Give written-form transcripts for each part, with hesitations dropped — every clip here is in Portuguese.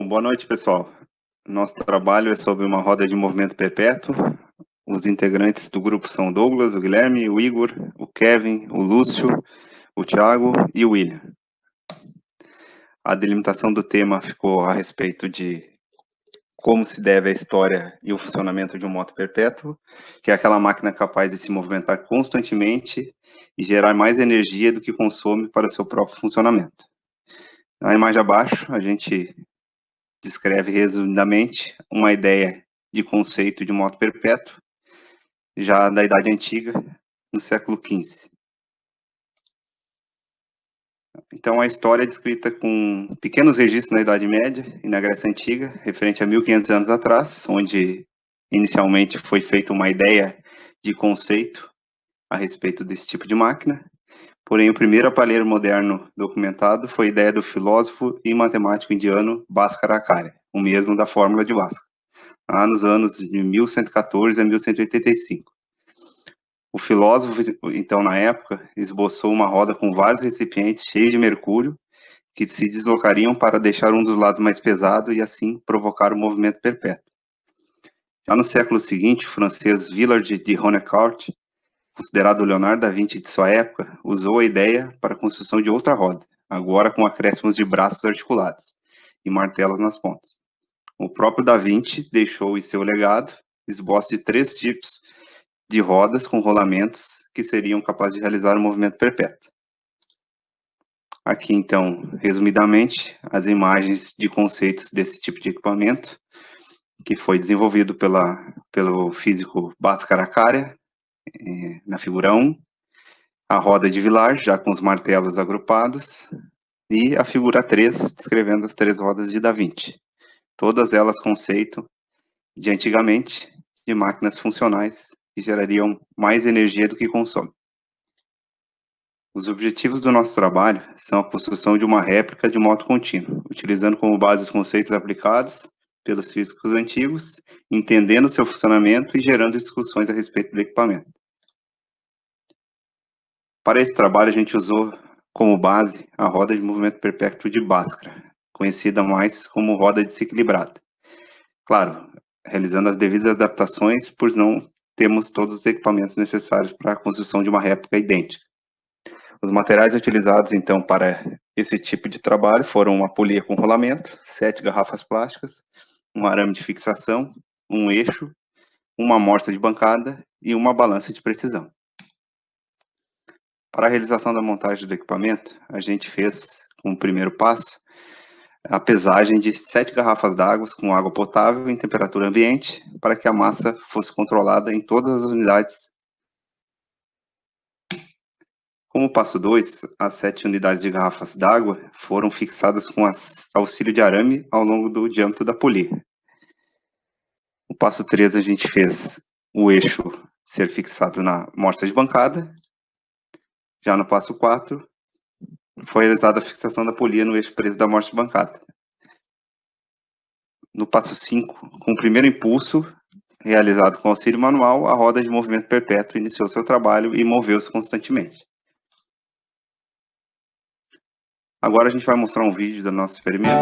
Boa noite, pessoal. Nosso trabalho é sobre uma roda de movimento perpétuo. Os integrantes do grupo são o Douglas, o Guilherme, o Igor, o Kevin, o Lúcio, o Thiago e o William. A delimitação do tema ficou a respeito de como se deve a história e o funcionamento de um moto perpétuo, que é aquela máquina capaz de se movimentar constantemente e gerar mais energia do que consome para o seu próprio funcionamento. Na imagem abaixo, a gente descreve resumidamente uma ideia de conceito de moto perpétuo, já da Idade Antiga, no século XV. Então, a história é descrita com pequenos registros na Idade Média e na Grécia Antiga, referente a 1500 anos atrás, onde inicialmente foi feita uma ideia de conceito a respeito desse tipo de máquina. Porém, o primeiro aparelho moderno documentado foi a ideia do filósofo e matemático indiano Bhaskara-Acharya, o mesmo da fórmula de Bhaskara, lá nos anos de 1114 a 1185. O filósofo, então, na época, esboçou uma roda com vários recipientes cheios de mercúrio que se deslocariam para deixar um dos lados mais pesado e, assim, provocar o movimento perpétuo. Já no século seguinte, o francês Villard de Honnecourt, considerado o Leonardo da Vinci de sua época, usou a ideia para a construção de outra roda, agora com acréscimos de braços articulados e martelos nas pontas. O próprio da Vinci deixou em seu legado esboço de 3 tipos de rodas com rolamentos que seriam capazes de realizar o movimento perpétuo. Aqui, então, resumidamente, as imagens de conceitos desse tipo de equipamento, que foi desenvolvido pelo físico Bhaskara-Acharya, na figura 1, a roda de Villard, já com os martelos agrupados, e a figura 3, descrevendo as 3 rodas de Da Vinci. Todas elas conceito de antigamente, de máquinas funcionais, que gerariam mais energia do que consome. Os objetivos do nosso trabalho são a construção de uma réplica de moto contínua, utilizando como base os conceitos aplicados pelos físicos antigos, entendendo seu funcionamento e gerando discussões a respeito do equipamento. Para esse trabalho, a gente usou como base a roda de movimento perpétuo de Bhaskara, conhecida mais como roda desequilibrada. Claro, realizando as devidas adaptações, pois não temos todos os equipamentos necessários para a construção de uma réplica idêntica. Os materiais utilizados, então, para esse tipo de trabalho foram uma polia com rolamento, 7 garrafas plásticas, um arame de fixação, um eixo, uma amostra de bancada e uma balança de precisão. Para a realização da montagem do equipamento, a gente fez, como primeiro passo, a pesagem de 7 garrafas d'água com água potável em temperatura ambiente, para que a massa fosse controlada em todas as unidades. Como passo 2, as 7 unidades de garrafas d'água foram fixadas com auxílio de arame ao longo do diâmetro da polia. O passo 3, a gente fez o eixo ser fixado na amostra de bancada. Já no passo 4, foi realizada a fixação da polia no eixo preso da amostra de bancada. No passo 5, com o primeiro impulso, realizado com auxílio manual, a roda de movimento perpétuo iniciou seu trabalho e moveu-se constantemente. Agora a gente vai mostrar um vídeo do nosso experimento.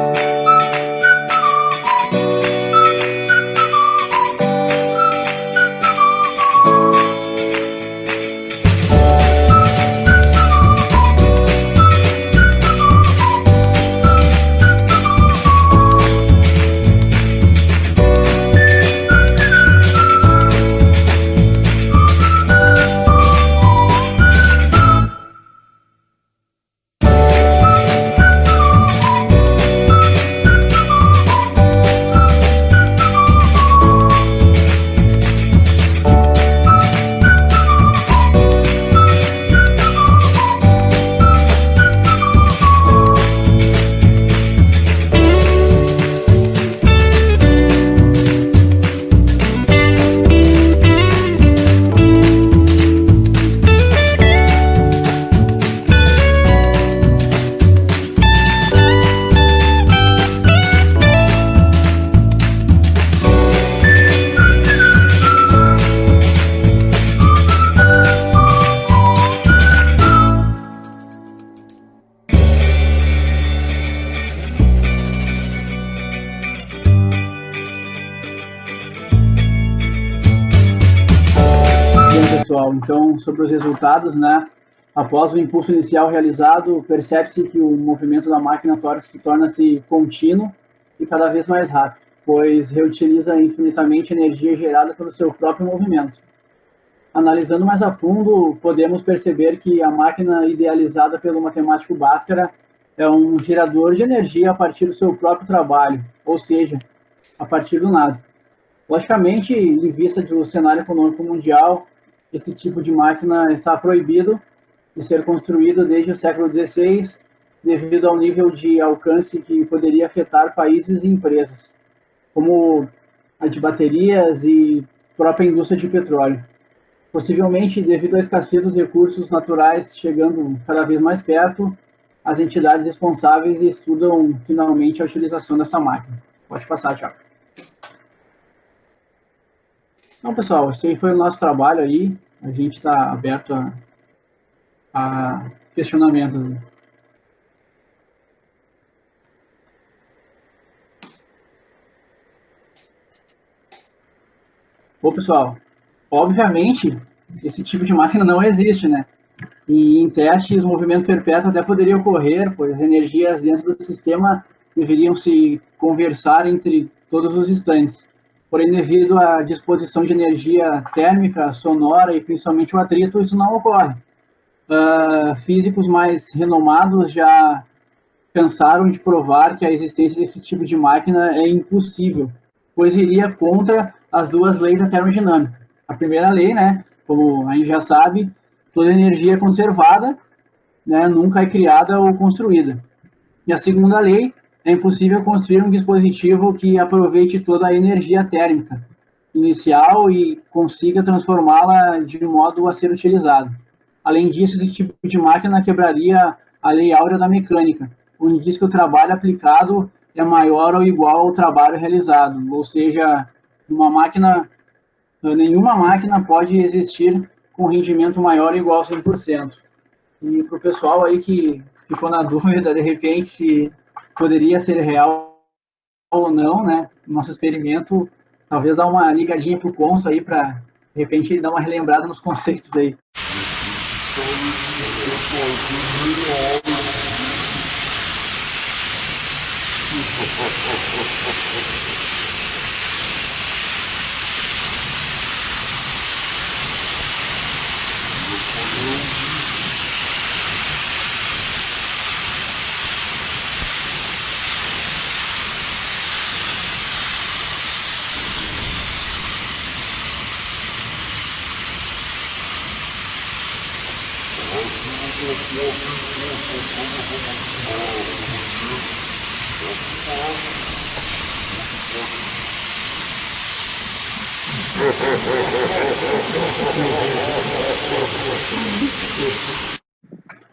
pessoal. Então, sobre os resultados, né? Após o impulso inicial realizado, percebe-se que o movimento da máquina torna-se contínuo e cada vez mais rápido, pois reutiliza infinitamente energia gerada pelo seu próprio movimento. Analisando mais a fundo, podemos perceber que a máquina idealizada pelo matemático Bhaskara é um gerador de energia a partir do seu próprio trabalho, ou seja, a partir do nada. Logicamente, em vista do cenário econômico mundial, esse tipo de máquina está proibido de ser construído desde o século XVI, devido ao nível de alcance que poderia afetar países e empresas, como a de baterias e própria indústria de petróleo. Possivelmente, devido à escassez dos recursos naturais chegando cada vez mais perto, as entidades responsáveis estudam finalmente a utilização dessa máquina. Pode passar, Thiago. Então, pessoal, esse aí foi o nosso trabalho aí. A gente está aberto a questionamentos. Bom, pessoal, obviamente, esse tipo de máquina não existe, né? E em testes, o movimento perpétuo até poderia ocorrer, pois as energias dentro do sistema deveriam se conversar entre todos os instantes. Porém, devido à disposição de energia térmica, sonora e principalmente o atrito, isso não ocorre. Físicos mais renomados já cansaram de provar que a existência desse tipo de máquina é impossível, pois iria contra as duas leis da termodinâmica. A primeira lei, né, como a gente já sabe, toda energia é conservada, né, nunca é criada ou construída. E a segunda lei, é impossível construir um dispositivo que aproveite toda a energia térmica inicial e consiga transformá-la de modo a ser utilizado. Além disso, esse tipo de máquina quebraria a lei áurea da mecânica, onde diz que o trabalho aplicado é maior ou igual ao trabalho realizado. Ou seja, nenhuma máquina pode existir com rendimento maior ou igual a 100%. E para o pessoal aí que ficou na dúvida, de repente, se poderia ser real ou não, né? Nosso experimento, talvez dar uma ligadinha pro Conso aí para, de repente, dar uma relembrada nos conceitos aí.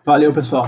Valeu, pessoal.